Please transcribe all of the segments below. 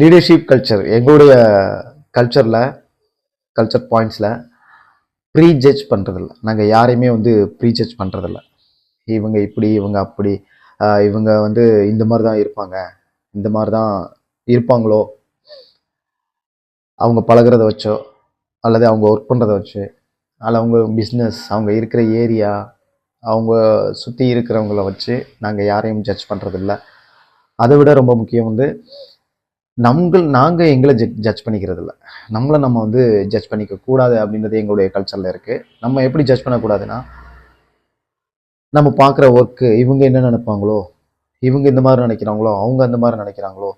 Leadership culture எங்களுடைய கல்ச்சரில், culture பாயிண்ட்ஸில் pre judge பண்ணுறதில்ல. நாங்கள் யாரையுமே ப்ரீ ஜட்ஜ் பண்ணுறதில்ல. இவங்க இப்படி, இவங்க அப்படி, இவங்க இந்த மாதிரி தான் இருப்பாங்க, இந்த மாதிரி தான் இருப்பாங்களோ, அவங்க பழகிறத வச்சோ, அல்லது அவங்க ஒர்க் பண்ணுறத வச்சு, அல்ல அவங்க பிஸ்னஸ், அவங்க இருக்கிற ஏரியா, அவங்க சுற்றி இருக்கிறவங்கள வச்சு நாங்கள் யாரையும் ஜட்ஜ் பண்ணுறதில்ல. அதை விட ரொம்ப முக்கியம் நாங்கள் எங்களை ஜட்ஜ் பண்ணிக்கிறது இல்லை. நம்மளை நம்ம ஜட்ஜ் பண்ணிக்க கூடாது அப்படின்றது எங்களுடைய கல்ச்சரில் இருக்குது. நம்ம எப்படி ஜட்ஜ் பண்ணக்கூடாதுன்னா, நம்ம பார்க்குற ஒர்க்கு இவங்க என்ன நினைப்பாங்களோ, இவங்க இந்த மாதிரி நினைக்கிறாங்களோ, அவங்க அந்த மாதிரி நினைக்கிறாங்களோ,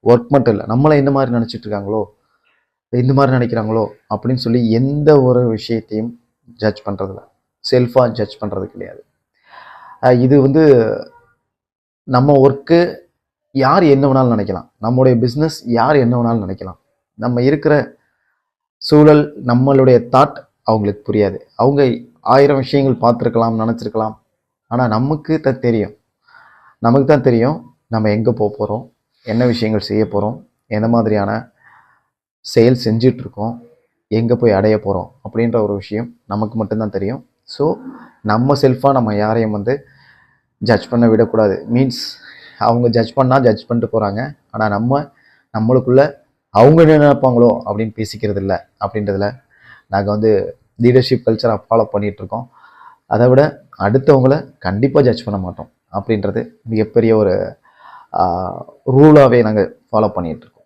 ஒர்க் மட்டும் இல்லை, நம்மளை இந்த மாதிரி நினச்சிட்டு இருக்காங்களோ, இந்த மாதிரி நினைக்கிறாங்களோ அப்படின்னு சொல்லி எந்த ஒரு விஷயத்தையும் ஜட்ஜ் பண்ணுறதில்ல. செல்ஃபாக ஜட்ஜ் பண்ணுறது கிடையாது. இது நம்ம ஒர்க்கு யார் என்ன வேணாலும் நினைக்கலாம், நம்மளுடைய பிஸ்னஸ் யார் என்ன வேணாலும் நினைக்கலாம். நம்ம இருக்கிற சூழல், நம்மளுடைய தாட் அவங்களுக்கு புரியாது. அவங்க 1000 விஷயங்கள் பார்த்துருக்கலாம், நினச்சிருக்கலாம். ஆனால் நமக்கு தான் தெரியும் நம்ம எங்கே போக போகிறோம், என்ன விஷயங்கள் செய்ய போகிறோம், எந்த மாதிரியான செயல் செஞ்சிட்ருக்கோம், எங்கே போய் அடைய போகிறோம் அப்படின்ற ஒரு விஷயம் நமக்கு மட்டும்தான் தெரியும். ஸோ நம்ம செல்ஃபாக நம்ம யாரையும் ஜட்ஜ் பண்ண விடக்கூடாது. மீன்ஸ் அவங்க ஜட்ஜ் பண்ணால் ஜட்ஜ் பண்ணிட்டு போகிறாங்க. ஆனால் நம்மளுக்குள்ளே அவங்க என்ன நினைப்பாங்களோ அப்படின்னு பேசிக்கிறது இல்லை. அப்படின்றதுல நாங்கள் லீடர்ஷிப் கல்ச்சரை ஃபாலோ பண்ணிகிட்ருக்கோம். அதை விட அடுத்தவங்கள கண்டிப்பாக ஜட்ஜ் பண்ண மாட்டோம் அப்படின்றது மிகப்பெரிய ஒரு ரூலாகவே நாங்கள் ஃபாலோ பண்ணிகிட்ருக்கோம்.